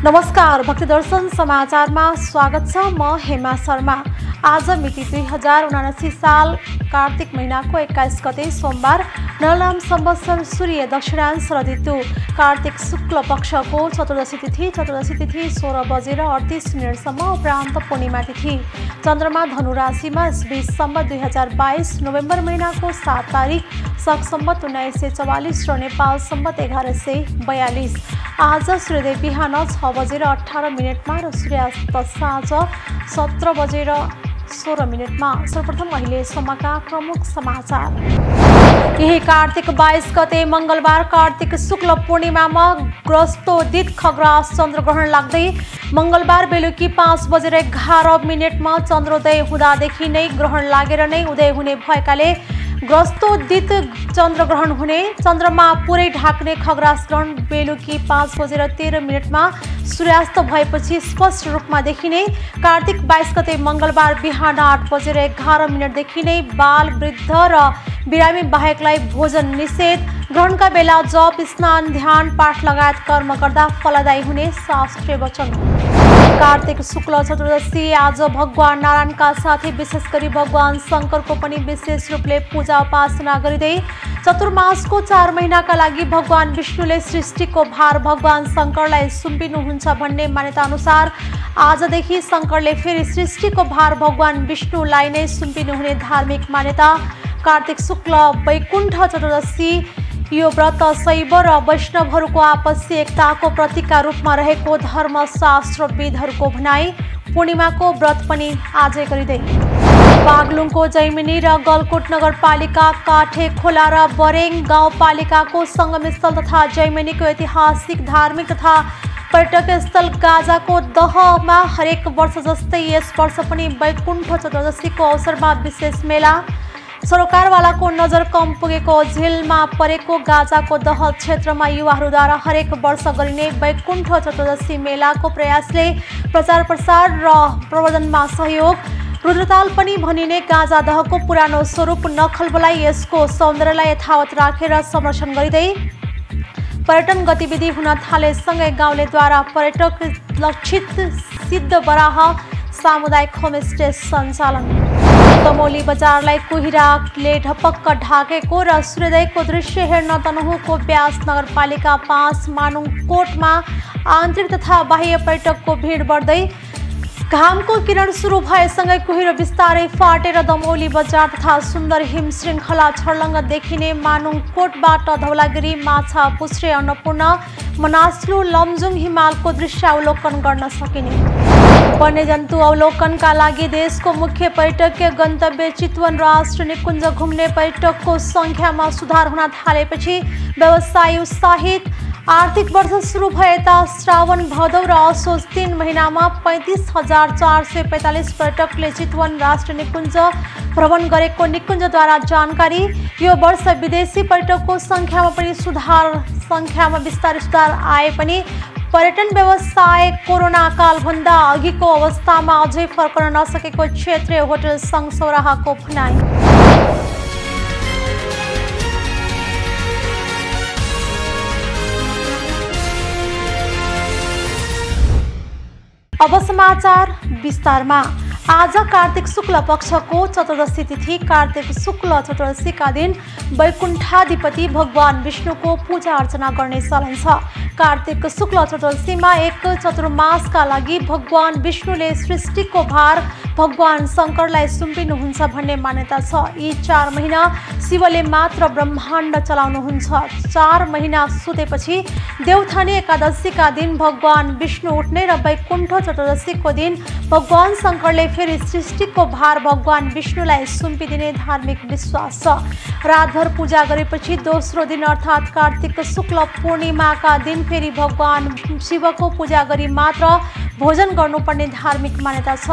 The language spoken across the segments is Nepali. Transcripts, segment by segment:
नमस्कार, भक्ति दर्शन समाचारमा स्वागत छ। म हेमा शर्मा। आज मिति 2079 साल कार्तिक महिनाको 21 गते सोमबार, नलनाम संवत्सर सूर्य दक्षिणांश ऋतु कार्तिक शुक्ल पक्षको चतुर्दशी तिथि 16 बजेर 38 मिनटसम्म, उपरान्त पूर्णिमा तिथि। चन्द्रमा धनु राशिमा इस सम्वत 2022 नोभेम्बर महिनाको 7 तारिक, शक सम्वत 1944 र नेपाल सम्वत 1142। आज सूर्योदय बिहान 6 बजेर 18 मिनटमा र सूर्यास्त साँझ 17 बजेर 16 मिनटमा। सर्वप्रथम अहिलेसम्मका प्रमुख समाचार। यही कार्तिक 22 गते मंगलबार कार्तिक शुक्ल पूर्णिमामा ग्रस्तोदित खग्रास चन्द्रग्रहण लाग्दै मंगलबार बेलुकी 5 बजेर 11 मिनटमा चन्द्रोदय हुँदादेखि नै ग्रहण लागेर नै उदय हुने भएकाले ग्रस्तोदित चन्द्रग्रहण हुने। चन्द्रमा पुरै ढाक्ने खग्रास ग्रहण बेलुकी 5 बजेर 13 मिनटमा सूर्यास्त भएपछि स्पष्ट रूपमा देखिने। कार्तिक 22 गते मंगलबार बिहान 8 बजेर 11 मिनटदेखि नै बाल, वृद्ध र बिरामी बाहेकलाई भोजन निषेध। ग्रहणका बेला जप, स्नान, ध्यान, पाठ लगायत कर्म गर्दा फलदायी हुने शास्त्रीय वचन। कार्तिक शुक्ल चतुर्दशी आज भगवान नारायणका साथै विशेष गरी भगवान शङ्करको पनि विशेष रूपले पूजा उपासना गरिँदै चतुर्मासको 4 महिनाका लागि भगवान विष्णुले सृष्टिको भार भगवान शङ्करलाई सुम्पिनुहुन्छ भन्ने मान्यता अनुसार आजदेखि शङ्करले फेरि सृष्टिको भार भगवान विष्णुलाई नै सुम्पिनुहुने धार्मिक मान्यता। कार्तिक शुक्ल वैकुण्ठ चतुर्दशी यो व्रत शैव र वैष्णवहरूको आपसी एकताको प्रतीकका रूपमा रहेको धर्मशास्त्रविदहरूको भनाई। पूर्णिमाको व्रत पनि आजै गरिँदै। बागलुङको जैमिनी र गलकोट नगरपालिका, काठे खोला र बरेङ गाउँपालिकाको सङ्गमस्थल तथा जैमिनीको ऐतिहासिक, धार्मिक तथा पर्यटक स्थल गाजाको दहमा हरेक वर्ष जस्तै यस वर्ष पनि वैकुण्ठ चतुर्दशीको अवसरमा विशेष मेला। सरोकारवालाको नजर कम पुगेको झेलमा परेको गाजाको दह क्षेत्रमा युवाहरूद्वारा हरेक वर्ष गरिने वैकुण्ठ चतुर्दशी मेलाको प्रयासले प्रचार प्रसार र प्रवर्धनमा सहयोग। रुद्रताल पनि भनिने गाजा दहको पुरानो स्वरूप नखलबलाई यसको सौन्दर्यलाई यथावत राखेर संरक्षण गरिँदै पर्यटन गतिविधि हुन थालेसँगै गाउँलेद्वारा पर्यटक लक्षित सिद्ध बराह सामुदायिक होमस्टे सञ्चालन। दमौली बजारलाई कुहिराले ढपक्क ढाकेको र सूर्योदयको दृश्य हेर्न तनहुँको ब्यास नगरपालिका 5 मानुङकोटमा आन्तरिक तथा बाह्य पर्यटकको भिड बढ्दै घामको किरण सुरु भएसँगै कुहिरो बिस्तारै फाटेर दमौली बजार तथा सुन्दर हिम श्रृङ्खला छर्लङ्ग देखिने मानुङकोटबाट धौलागिरी, माछा पुछ्रे, अन्नपूर्ण, मनास्लु, लमजुङ हिमालको दृश्य अवलोकन गर्न सकिने। वन्यजन्तु अवलोकनका लागि देशको मुख्य पर्यटकीय गन्तव्य चितवन राष्ट्रिय निकुञ्ज घुम्ने पर्यटकको सङ्ख्यामा सुधार हुन थालेपछि व्यवसायी उत्साहित। आर्थिक वर्ष सुरु भएता श्रावण, भदौ र असोज 3 महिनामा 35,445 पर्यटकले चितवन राष्ट्रिय निकुञ्ज भ्रमण गरेको निकुञ्जद्वारा जानकारी। यो वर्ष विदेशी पर्यटकको सङ्ख्यामा बिस्तारै सुधार आए पनि पर्यटन व्यवसाय कोरोना कालभन्दा अघिको अवस्थामा अझै फर्कन नसकेको क्षेत्रीय होटल सङ्घ सौराहाको भनाइ। अब समाचार विस्तारमा। आज कार्तिक शुक्ल पक्षको चतुर्दशी तिथि। कार्तिक शुक्ल चतुर्दशीका दिन वैकुण्ठाधिपति भगवान विष्णुको पूजा अर्चना गर्ने चलन छ। कार्तिक शुक्ल चतुर्दशीमा एक चतुर्मासका लागि भगवान विष्णुले सृष्टिको भार भगवान शङ्करलाई सुम्पिनुहुन्छ भन्ने मान्यता छ। यी 4 महिना शिवले मात्र ब्रह्माण्ड चलाउनुहुन्छ। 4 महिना सुतेपछि देवथानी एकादशीका दिन भगवान विष्णु उठ्ने र वैकुण्ठ चतुर्दशीको दिन भगवान शङ्करले फेरि सृष्टिको भार भगवान विष्णुलाई सुम्पिदिने धार्मिक विश्वास छ। रातभर पूजा गरेपछि दोस्रो दिन अर्थात् कार्तिक शुक्ल पूर्णिमाका दिन फेरि भगवान शिवको पूजा गरी मात्र भोजन गर्नुपर्ने धार्मिक मान्यता छ।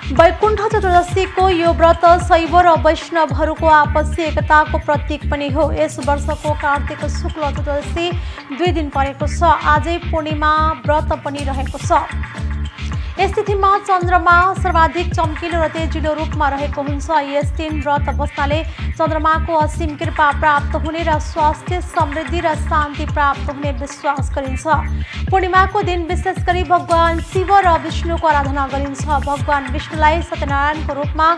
वैकुण्ठ चतुर्दशीको यो व्रत शैव र वैष्णवहरूको आपसी एकताको प्रतीक पनि हो। यस वर्षको कार्तिक शुक्ल चतुर्दशी 2 दिन परेको छ। आजै पूर्णिमा व्रत पनि रहेको छ। स्थितिमा चन्द्रमा सर्वाधिक चम्किलो र तेजिलो रूपमा रहेको हुन्छ। यस दिन व्रत बस्नाले चन्द्रमाको असीम कृपा प्राप्त हुने र स्वास्थ्य समृद्धि र शान्ति प्राप्त हुने विश्वास गरिन्छ। पूर्णिमाको दिन विशेष गरी भगवान शिव र विष्णुको आराधना गरिन्छ। भगवान विष्णुलाई सत्यनारायणको रूपमा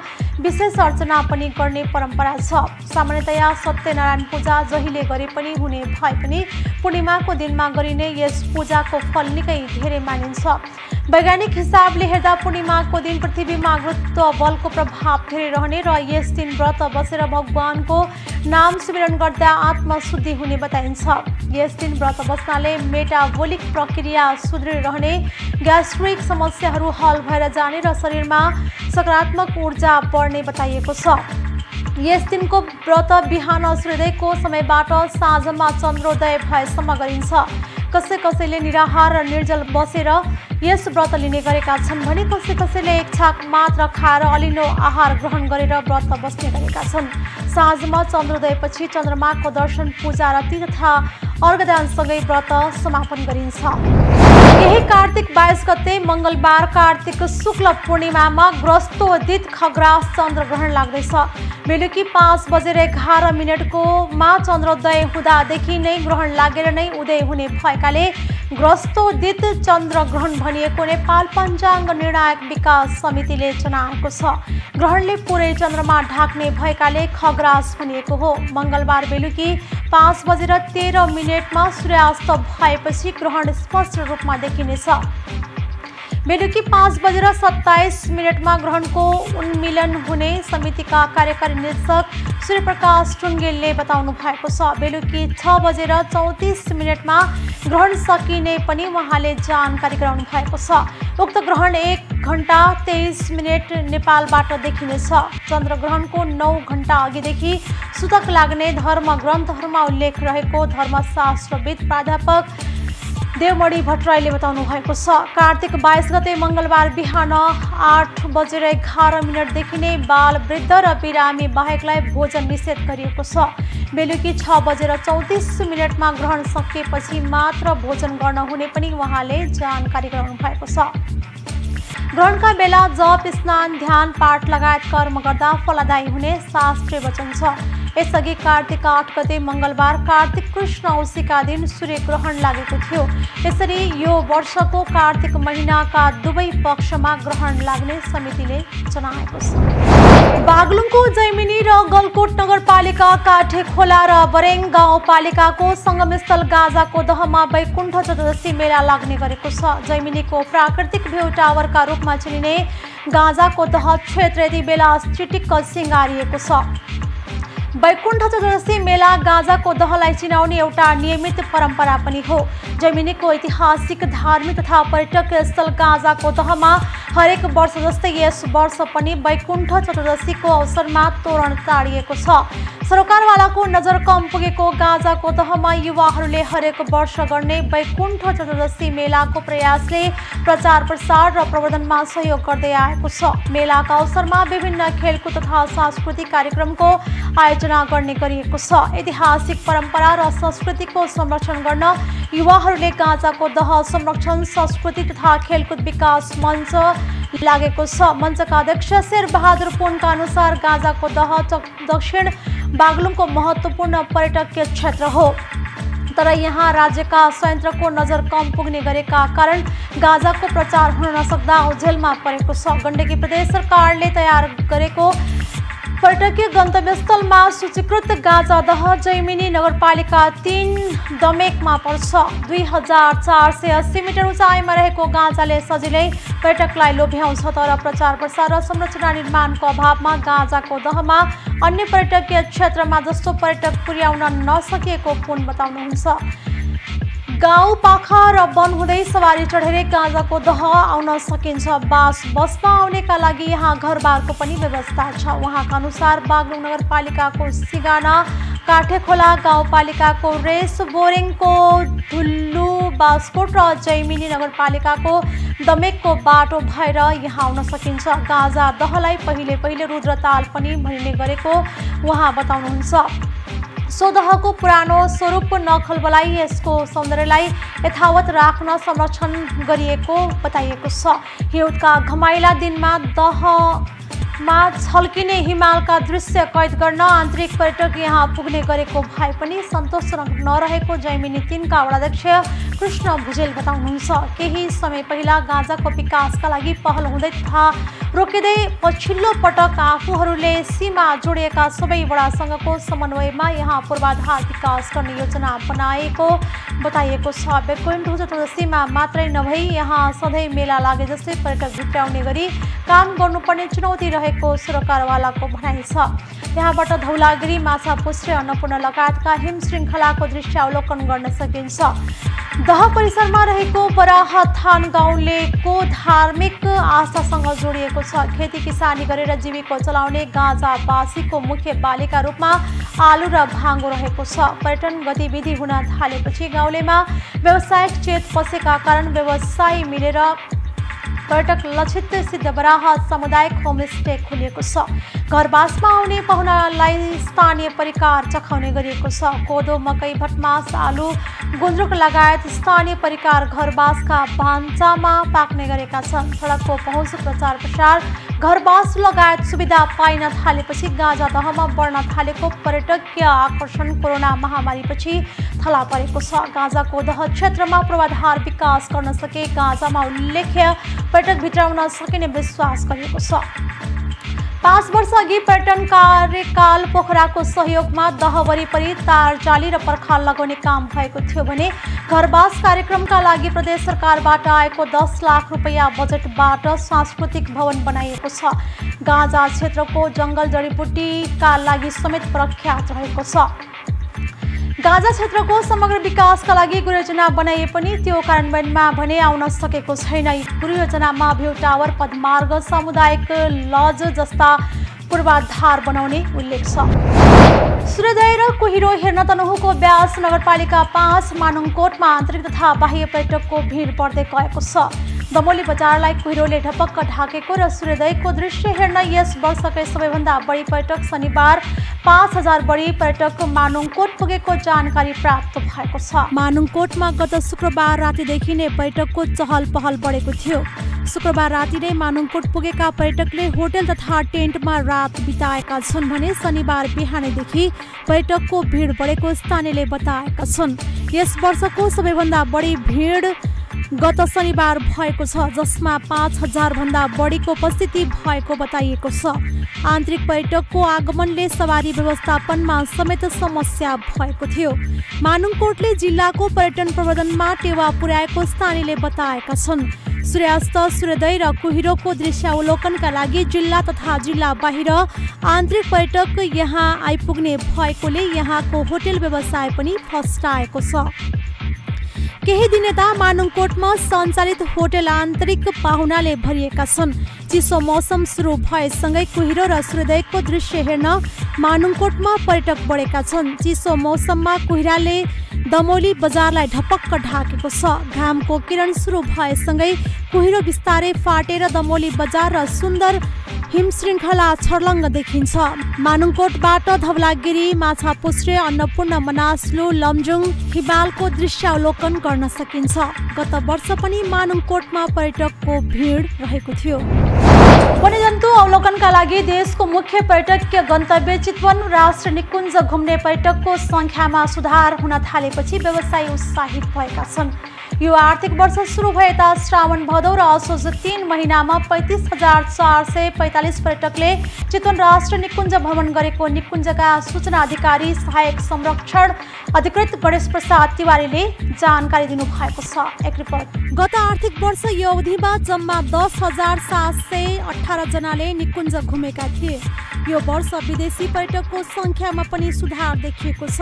विशेष अर्चना पनि गर्ने परम्परा छ। सामान्यतया सत्यनारायण पूजा जहिले गरे पनि हुने भए पनि पूर्णिमाको दिनमा गरिने यस पूजाको फल निकै धेरै मानिन्छ। वैज्ञानिक हिसाबले हेर्दा पूर्णिमाको दिन पृथ्वीमा गुरुत्व बलको प्रभाव धेरै रहने र यस दिन व्रत बसेर भगवानको नाम स्मरण गर्दा आत्मशुद्धि हुने बताइन्छ। यस दिन व्रत बस्नाले मेटाबोलिक प्रक्रिया सुदृढ रहने, ग्यास्ट्रिक समस्याहरू हल भएर जाने र शरीरमा सकारात्मक ऊर्जा बढ्ने बताइएको छ। यस दिनको व्रत बिहान सूर्योदयको समयबाट साँझमा चन्द्रोदय भएसम्म गरिन्छ। कसैले निराहार र निर्जल बसेर यस व्रत लिने गरेका छन् भने कसैले एक छाक मात्र खाएर अलिनो आहार ग्रहण गरेर व्रत बस्ने गरेका छन्। साँझमा चन्द्रोदयपछि चन्द्रमाको दर्शन, पूजा आरती तथा अर्घदानसँगै व्रत समापन गरिन्छ। यही कार्तिक 22 गते मंगलबार कार्तिक शुक्ल पूर्णिमामा ग्रस्तोदित खग्रास चन्द्र ग्रहण लाग्दैछ। बेलुकी 5:11 मा चन्द्रोदय हुँदादेखि नै ग्रहण लागेर नै उदय हुने भएकाले ग्रस्तोदित चन्द्र ग्रहण भनिएको नेपाल पञ्चाङ्ग निर्णायक विकास समितिले जनाएको छ। ग्रहणले पुरै चन्द्रमा ढाक्ने भएकाले खग्रास भनिएको हो। मंगलबार बेलुकी 5:13 मा सूर्यास्त भएपछि ग्रहण स्पष्ट रूपमा देखिनेछ। बेलुकी 5:27 मा ग्रहणको उन्मिलन हुने समितिका कार्यकारी निर्देशक सूर्यप्रकाश टुङ्गेलले बताउनु भएको छ। बेलुकी 6:34 मा ग्रहण सकिने पनि उहाँले जानकारी गराउनु भएको छ। उक्त ग्रहण 1 घण्टा 23 मिनट नेपालबाट देखिनेछ। चन्द्रग्रहणको 9 घण्टा अघिदेखि सुतक लाग्ने धर्म ग्रन्थहरूमा उल्लेख रहेको धर्मशास्त्रविद प्राध्यापक देवमणि भट्टराईले बताउनु भएको छ। कार्तिक 22 गते मंगलबार बिहान 8:11 देखि नै बाल, वृद्ध र बिरामी बाहेकलाई भोजन निषेध गरिएको छ। बेलुकी 6:34 मा ग्रहण सकिएपछि मात्र भोजन गर्न हुने पनि उहाँले जानकारी गराउनु भएको छ। ग्रहणका बेला जप, स्नान, ध्यान, पाठ लगायत कर्म गर्दा फलदायी हुने शास्त्रीय वचन छ। यसअघि कार्तिक 8 गते मंगलबार कार्तिक कृष्ण औँसीका दिन सूर्य ग्रहण लागेको थियो। यसरी यो वर्षको कार्तिक महिनाका दुवै पक्षमा ग्रहण लाग्ने समितिले जनाएको छ। बागलुङको जैमिनी र गलकोट नगरपालिका, काठे खोला र बरेङ गाउँपालिकाको संगमस्थल गाजाको दहमा वैकुण्ठ चतुर्दशी मेला लाग्ने गरेको छ। जैमिनीको प्राकृतिक भ्यू टावरका रूपमा चिनिने गाजाको दह क्षेत्र यति बेला चिटिक्क सिँगारिएको छ। वैकुण्ठ चतुर्दशी मेला गाजाको दहलाई चिनाउने एउटा नियमित परम्परा पनि हो। जैमिनीको ऐतिहासिक, धार्मिक तथा पर्यटकीय स्थल गाजाको दहमा हरेक वर्ष जस्तै यस वर्ष पनि वैकुण्ठ चतुर्दशीको अवसरमा तोरण ताडिएको छ। सरकारवालाको नजर कम पुगेको गाजाको दहमा युवाहरूले हरेक वर्ष गर्ने वैकुण्ठ चतुर्दशी मेलाको प्रयासले प्रचार प्रसार र प्रवर्धनमा सहयोग गर्दै आएको छ। मेलाका अवसरमा विभिन्न खेलकुद तथा सांस्कृतिक कार्यक्रमको आयोजना गर्ने गरिएको छ। ऐतिहासिक परम्परा र संस्कृतिको संरक्षण गर्न युवाहरूले गाजाको दह संरक्षण, संस्कृति तथा खेलकुद विकास मञ्च लागेको छ। मञ्चका अध्यक्ष शेरबहादुर पुनका अनुसार गाजाको दह दक्षिण बागलुङको महत्त्वपूर्ण पर्यटकीय क्षेत्र हो, तर यहाँ राज्यका संयन्त्रको नजर कम पुग्ने गरेका कारण गाजाको प्रचार हुन नसक्दा ओझेलमा परेको छ। गण्डकी प्रदेश सरकारले तयार गरेको पर्यटकीय गन्तव्यस्थलमा सूचीकृत गाजा दह जैमिनी नगरपालिका 3 दमेकमा पर्छ। 2480 मिटर उचाइमा रहेको गाजाले सजिलै पर्यटकलाई लोभ्याउँछ, तर प्रचार प्रसार र संरचना निर्माणको अभावमा गाजाको दहमा अन्य पर्यटकीय क्षेत्रमा जस्तो पर्यटक पुर्याउन नसकिएको पुन बताउनुहुन्छ। गाउँ पाखा र वन हुँदै सवारी चढेर गाजाको दह आउन सकिन्छ। बास बस्न आउनेका लागि यहाँ घरबारको पनि व्यवस्था छ। उहाँका अनुसार बागलुङ नगरपालिकाको सिगाना, काठे खोला गाउँपालिकाको रेस, बोरेङको धुल्लु, बास्कोट र जैमिनी नगरपालिकाको दमेकको बाटो भएर यहाँ आउन सकिन्छ। गाजा दहलाई पहिले रुद्रताल पनि भनिने गरेको उहाँ बताउनुहुन्छ। सोदहको पुरानो स्वरूप नखलबलाई यसको सौन्दर्यलाई यथावत राख्न संरक्षण गरिएको बताइएको छ। हिउँदका घमाइला दिनमा दहमा छल्किने हिमालका दृश्य कैद गर्न आन्तरिक पर्यटक यहाँ पुग्ने गरेको भए पनि सन्तोषजनक नरहेको जैमिनी 3 का वडाध्यक्ष कृष्ण भुजेल बताउनुहुन्छ। केही समय पहिला गाँजाको विकासका लागि पहल हुँदै तथा रोकिँदै पछिल्लो पटक आफूहरूले सीमा जोडिएका सबै वडासँगको समन्वयमा यहाँ पूर्वाधार विकास गर्ने योजना बनाएको बताइएको छ। बैकुण्ठ चतुर्दशीमा मात्रै नभई यहाँ सधैँ मेला लागे जस्तै पर्यटक भित्राउने गरी काम गर्नुपर्ने चुनौती रहेको सरकारवालाको भनाइ छ। यहाँबाट धौलागिरी, माछापुच्छ्रे, अन्नपूर्ण लगायतका हिम श्रृङ्खलाको दृश्यावलोकन गर्न सकिन्छ। दह परिसरमा रहेको बराहथान गाउँलेको धार्मिक आस्थासँग जोडिएको छ। खेती किसानी गरेर जीविका चलाउने गाँजाबासीको मुख्य बालीका रूपमा आलु र भाङ्गो रहेको छ। पर्यटन गतिविधि हुन थालेपछि गाउँलेमा व्यावसायिक चेत पसेका कारण व्यवसायी मिलेर पर्यटक लक्षित सिद्धबराह सामुदायिक होमस्टे खोलिएको छ। घरबासमा आउने पाहुनालाई स्थानीय परिकार चखाउने गरिएको छ। कोदो, मकै, भटमास, आलु, गुन्द्रुक लगायत स्थानीय परिकार घरबासका भान्सामा पाक्ने गरेका छन्। सडकको पहुँच, प्रचार प्रसार, घरबास लगायत सुविधा पाइन थालेपछि गाँजा दहमा बढ्न थालेको पर्यटकीय आकर्षण कोरोना महामारीपछि थला परेको छ। गाँजाको दह क्षेत्रमा पूर्वाधार विकास गर्न सके गाँजामा उल्लेख्य पर्यटक भित्राउन सकिने विश्वास गरिएको छ। 5 वर्ष अघि पर्यटन कार्यकाल पोखराको सहयोगमा दह वरिपरि तार जाली र पर्खाल लगाउने काम भएको थियो भने घरबास कार्यक्रमका लागि प्रदेश सरकारबाट आएको 10 लाख रुपैयाँ बजेटबाट सांस्कृतिक भवन बनाइएको छ। गाँजा क्षेत्रको जङ्गल जडीबुटीका लागि समेत प्रख्यात रहेको छ। गाँजा क्षेत्रको समग्र विकासका लागि गुरुयोजना बनाइए पनि त्यो कार्यान्वयनमा भने आउन सकेको छैन। गुरुयोजनामा भ्यू टावर, पदमार्ग, सामुदायिक लज जस्ता पूर्वाधार बनाउने उल्लेख छ। सूर्योदय र कुहिरो हेर्न तनहुँको ब्यास नगरपालिका 5 मानुङकोटमा आन्तरिक तथा बाह्य पर्यटकको भिड बढ्दै गएको छ। दमोली बजारलाई कुहिरोले ढपक्क ढाकेको र सूर्योदयको दृश्य हेर्न यस वर्षकै सबैभन्दा बढी पर्यटक शनिबार 5000 बढी पर्यटक मानुङकोट पुगेको जानकारी प्राप्त भएको छ। मानुङकोटमा गत शुक्रबार रातिदेखि नै पर्यटकको चहल पहल बढेको थियो। शुक्रबार राति नै मानुङकोट पुगेका पर्यटकले होटल तथा टेन्टमा रात बिताएका छन् भने शनिबार बिहानैदेखि पर्यटकको भिड बढेको स्थानीयले बताएका छन्। यस वर्षको सबैभन्दा बढी भिड गत शनिबार भएको छ, जसमा 5000 भन्दा बढीको उपस्थिति भएको बताइएको छ। आन्तरिक पर्यटकको आगमनले सवारी व्यवस्थापनमा समेत समस्या भएको थियो। मानुङकोटले जिल्लाको पर्यटन प्रबन्धनमा टेवा पुर्याएको स्थानीयले बताएका छन्। सूर्यास्त, सूर्योदय र कुहिरोको दृश्यावलोकनका लागि जिल्ला तथा जिल्ला बाहिर आन्तरिक पर्यटक यहाँ आइपुग्ने भएकोले यहाँको होटल व्यवसाय पनि फस्टाएको छ। केही दिन यता मानुङकोटमा सञ्चालित होटल आन्तरिक पाहुनाले भरिएका छन्। चिसो मौसम सुरु भएसँगै कुहिरो र सूर्योदयको दृश्य हेर्न मानुङकोटमा पर्यटक बढेका छन्। चिसो मौसममा कुहिराले दमोली बजारलाई ढपक्क ढाकेको छ। घामको किरण सुरु भएसँगै कुहिरो बिस्तारै फाटेर दमोली बजार र सुन्दर हिमश्रृङ्खला छर्लङ्ग देखिन्छ। मानुङकोटबाट धवलागिरी, माछापुच्छ्रे, अन्नपूर्ण, मनासलु, लमजुङ हिमालको दृश्यावलोकन गर्न सकिन्छ। गत वर्ष पनि मानुङकोटमा पर्यटकको भिड रहेको थियो। वन्यजन्तु अवलोकनका लागि देशको मुख्य पर्यटकीय गन्तव्य चितवन राष्ट्रिय निकुञ्ज घुम्ने पर्यटकको सङ्ख्यामा सुधार हुन थालेपछि व्यवसायी उत्साहित भएका छन्। यो आर्थिक वर्ष सुरु भएता श्रावण, भदौ र असोज 3 महिनामा 35445 पर्यटकले चितवन राष्ट्रिय निकुञ्ज भ्रमण गरेको निकुञ्जका सूचना अधिकारी सहायक संरक्षण अधिकृत गणेश प्रसाद तिवारीले जानकारी दिनुभएको छ। एक रिपोर्ट। गत आर्थिक वर्ष यो अवधिमा जम्मा 10,718 जनाले निकुञ्ज घुमेका थिए। यो वर्ष विदेशी पर्यटकको संख्यामा पनि सुधार देखिएको छ।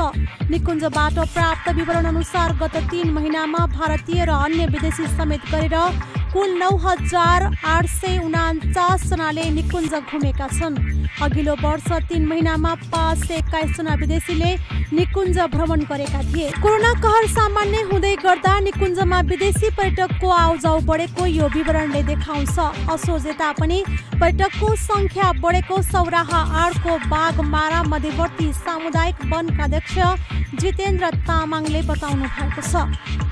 निकुञ्जबाट प्राप्त विवरण अनुसार गत 3 महिनामा भारतीय र अन्य विदेशी समेत गरेर कुल 9,849 जनाले निकुञ्ज घुमेका छन्। अघिल्लो वर्ष 3 महिनामा 521 जना विदेशीले निकुञ्ज भ्रमण गरेका थिए। कोरोना कहर सामान्य हुँदै गर्दा निकुञ्जमा विदेशी पर्यटकको आउजाउ बढेको यो विवरणले देखाउँछ। असोजे तापनि पर्यटकको संख्या बढेको सौराहा आडको बाघमारा मध्यवर्ती सामुदायिक वनका अध्यक्ष जितेन्द्र तामाङले बताउनु भएको छ।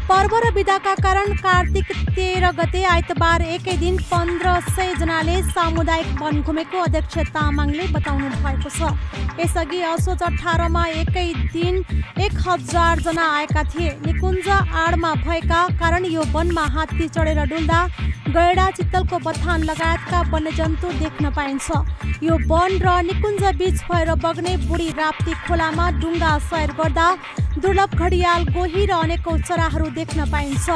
पर्व र बिदाका कारण कार्तिक 13 गते आइतबार एकै दिन 1500 जनाले सामुदायिक वन घुमेको अध्यक्ष तामाङले बताउनु भएको छ। यसअघि असोज 18 मा एकै दिन 1000 जना आएका थिए। निकुञ्ज आडमा भएका कारण यो वनमा हात्ती चढेर डुल्दा गैडा, चित्तलको बथान लगायतका वन्यजन्तु देख्न पाइन्छ। यो वन र निकुञ्ज बीच भएर बग्ने बुढी राप्ती खोलामा डुङ्गा सैर गर्दा दुर्लभ घडियाल, गोही र अनेकौं चराहरू देख्न पाइन्छ।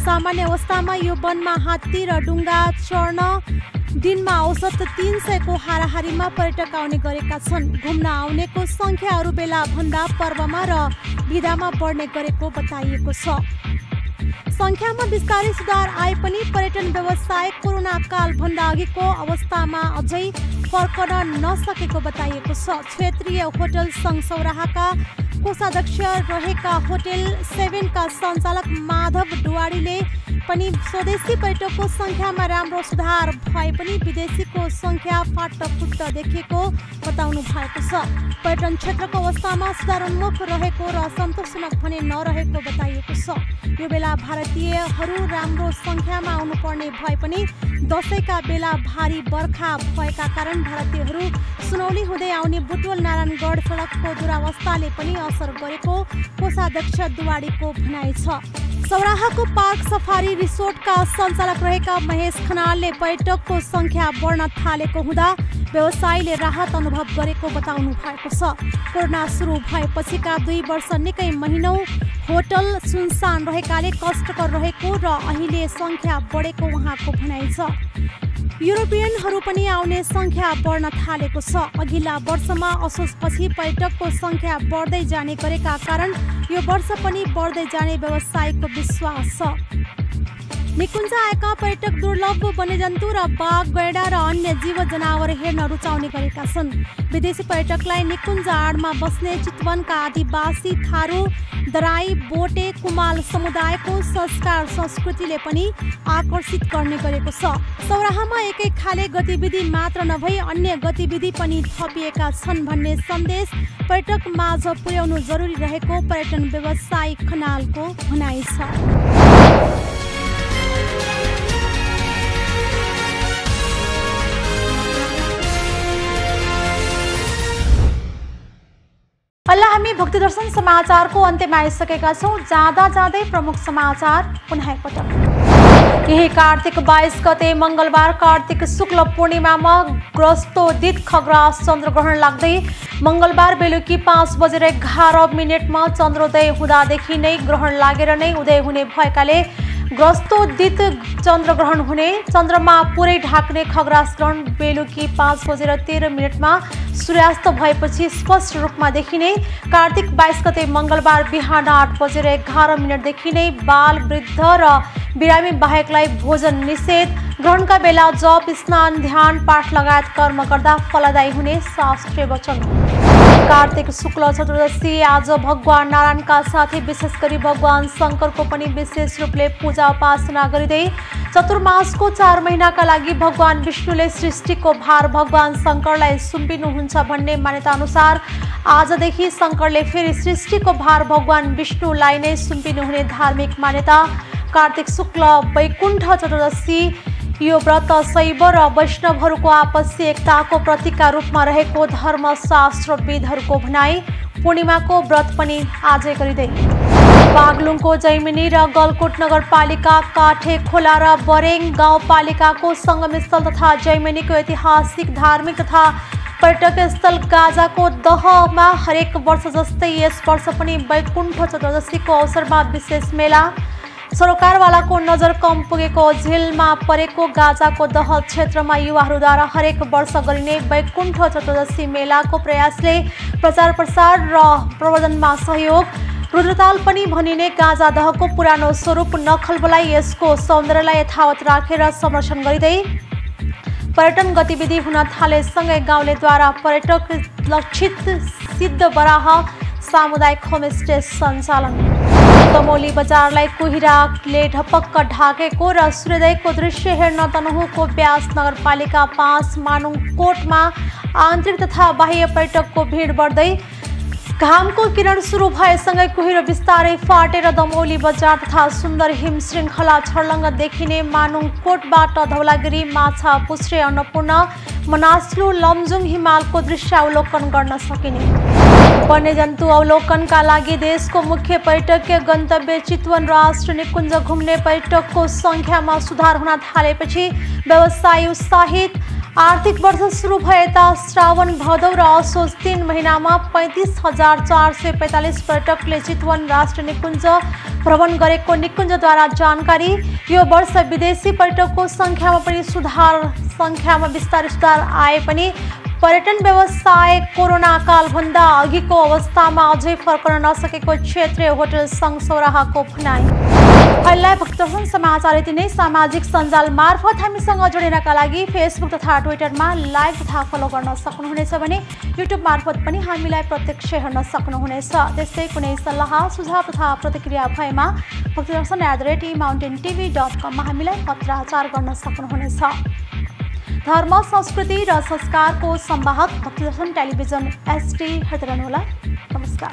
सामान्य अवस्थामा यो वनमा हात्ती र डुङ्गा चढ्न दिनमा औसत 300 को हाराहारीमा पर्यटक आउने गरेका छन्। घुम्न आउनेको संख्या अरू बेला भन्दा पर्वमा र बिदामा बढ्ने गरेको बताइएको छ। संख्यामा बिस्तारै सुधार आए पनि पर्यटन व्यवसाय कोरोना काल भन्दा अघिको अवस्थामा अझै फर्कन नसकेको बताइएको छ। क्षेत्रीय होटल संघ सौराहाका कोषाध्यक्ष रहेका होटल 7 का सञ्चालक माधव डुवाडीले पनि स्वदेशी पर्यटकको संख्यामा राम्रो सुधार भए पनि विदेशीको संख्या फाटफुट देखेको बताउनु भएको छ। पर्यटन क्षेत्रको अवस्थामा सुधारोन्मुख रहेको र सन्तोषजनक भने नरहेको बताइएको छ। यो बेला भारतीयहरू राम्रो संख्यामा आउनुपर्ने भए पनि दशैंका बेला भारी बर्खा भएका कारण भारतीयहरू सुनौली हुँदै आउने बुटवल नारायणगढ सडकको दुरावस्थाले पनि असर गरेको कोषाध्यक्ष दुवाडीको भनाइ छ। सौराहाको पार्क सफारी रिसोर्टका सञ्चालक रहेका महेश खनालले पर्यटकको संख्या बढ्न थालेको हुँदा व्यवसायीले राहत अनुभव गरेको बताउनु भएको छ। कोरोना सुरु भएपछिका 2 वर्ष निकै महिनौं होटल सुनसान रहेकाले कष्टकर रहेको र अहिले संख्या बढेको उहाँको भनाइ छ। युरोपियनहरू पनि आउने संख्या बढ्न थालेको छ। अघिल्ला वर्षमा असोजपछि पर्यटकको संख्या बढ्दै जाने गरेका कारण यो वर्ष पनि बढ्दै जाने व्यवसायीको विश्वास छ। निकुञ्ज आएका पर्यटक दुर्लभ वन्यजन्तु र बाघ, गैडा र अन्य जीव जनावर हेर्न रुचाउने गरेका छन्। विदेशी पर्यटकलाई निकुञ्ज आडमा बस्ने चितवनका आदिवासी, थारू, दराई, बोटे, कुमाल समुदायको संस्कार संस्कृतिले पनि आकर्षित गर्ने गरेको छ। सौराहामा एकै खाले गतिविधि मात्र नभई अन्य गतिविधि पनि थपिएका छन् भन्ने सन्देश पर्यटक माझ पुर्याउनु जरुरी रहेको पर्यटन व्यवसायी खनालको भनाइ छ। अहिले हामी भक्ति दर्शन समाचारको अन्त्यमा आइसकेका छौं। जाँदा जाँदै प्रमुख समाचार पुनः एकपटक। यही कार्तिक 22 गते मंगलबार कार्तिक शुक्ल पूर्णिमामा ग्रस्तोदित खग्रास चन्द्रग्रहण लाग्दै मंगलबार बेलुकी 5:11 चन्द्रोदय हुँदादेखि नै ग्रहण लागेर नै उदय हुने भएकाले ग्रस्तोदित चन्द्रग्रहण हुने, चन्द्रमा पुरै ढाक्ने खग्रास ग्रहण बेलुकी 5:13 सूर्यास्त भएपछि स्पष्ट रूपमा देखिने। कार्तिक 22 गते मंगलबार बिहान 8:11 देखि नै बाल, वृद्ध र बिरामी बाहेकलाई भोजन निषेध। ग्रहणका बेला जप, स्नान, ध्यान, पाठ लगायत कर्म गर्दा फलदायी हुने शास्त्रीय वचन। कार्तिक शुक्ल चतुर्दशी आज भगवान नारायणका साथै विशेष गरी भगवान शंकरको पनि विशेष रूपले पूजा उपासना गरिँदै चतुर्मासको 4 महिनाका लागि भगवान विष्णुले सृष्टिको भार भगवान शंकरलाई सुम्पिनुहुन्छ भन्ने मान्यता अनुसार आजदेखि शंकरले फेरि सृष्टिको भार भगवान विष्णुलाई नै सुम्पिनुहुने धार्मिक मान्यता। कार्तिक शुक्ल वैकुण्ठ चतुर्दशी यो व्रत शैव र वैष्णवहरूको आपसी एकताको प्रतीकका रूपमा रहेको धर्मशास्त्रविदहरूको भनाई। पूर्णिमाको व्रत पनि आजै गरिँदै बागलुङको जैमिनी र गलकोट नगरपालिका, काठे खोला र बरेङ गाउँपालिकाको संगमस्थल तथा जैमिनीको ऐतिहासिक, धार्मिक तथा पर्यटक स्थल गाजाको दहमा हरेक वर्ष जस्तै यस वर्ष पनि वैकुण्ठ चतुर्दशीको अवसरमा विशेष मेला। सरोकारवालाको नजर कम पुगेको झिलमा परेको गाजाको दह क्षेत्रमा युवाहरूद्वारा हरेक वर्ष गरिने वैकुण्ठ चतुर्दशी मेलाको प्रयासले प्रचार प्रसार र प्रवर्धनमा सहयोग। रुद्रताल पनि भनिने गाँजा दहको पुरानो स्वरूप नखलबलाई यसको सौन्दर्यलाई यथावत राखेर संरक्षण गरिँदै पर्यटन गतिविधि हुन थालेसँगै गाउँलेद्वारा पर्यटक लक्षित सिद्ध बराह सामुदायिक होमस्टे सञ्चालन। दमौली बजारलाई कुहिराले ढपक्क ढाकेको र सूर्योदयको दृश्य हेर्न तनहुँको ब्यास नगरपालिका 5 मानुङकोटमा आन्तरिक तथा बाह्य पर्यटकको भिड बढ्दै घामको किरण सुरु भएसँगै कुहिरो बिस्तारै फाटेर दमौली बजार तथा सुन्दर हिम श्रृङ्खला छर्लङ्ग देखिने मानुङकोटबाट धौलागिरी माछा पुछ्रे अन्नपूर्ण मनास्लु लमजुङ हिमालको दृश्य अवलोकन गर्न सकिने। वन्यजन्तु अवलोकनका लागि देशको मुख्य पर्यटकीय गन्तव्य चितवन राष्ट्र निकुञ्ज घुम्ने पर्यटकको सङ्ख्यामा सुधार हुन थालेपछि व्यवसायी उत्साहित। आर्थिक वर्ष सुरु भएता श्रावण भदौ र असोज 3 महिनामा 35,445 पर्यटकले चितवन राष्ट्र निकुञ्ज भ्रमण गरेको निकुञ्जद्वारा जानकारी। यो वर्ष विदेशी पर्यटकको सङ्ख्यामा बिस्तारै सुधार आए पनि पर्यटन व्यवसाय कोरोना कालभन्दा अघिको अवस्थामा अझै फर्कन नसकेको क्षेत्रीय होटल सङ्घ सौराहाको भनाइ। अहिले भक्तदर्शन समाचार यति नै। सामाजिक सञ्जाल मार्फत हामीसँग जोडिनका लागि फेसबुक तथा ट्विटरमा लाइक तथा फलो गर्न सक्नुहुनेछ भने युट्युब मार्फत पनि हामीलाई प्रत्यक्ष हेर्न सक्नुहुनेछ। त्यस्तै कुनै सल्लाह सुझाव तथा प्रतिक्रिया भएमा भक्तदर्शन@mountaintv.com मा हामीलाई पत्राचार गर्न सक्नुहुनेछ। धर्म संस्कृति र संस्कारको संवाहक भक्तदर्शन टेलिभिजन HD हेर्दै रहनुहोला। नमस्कार।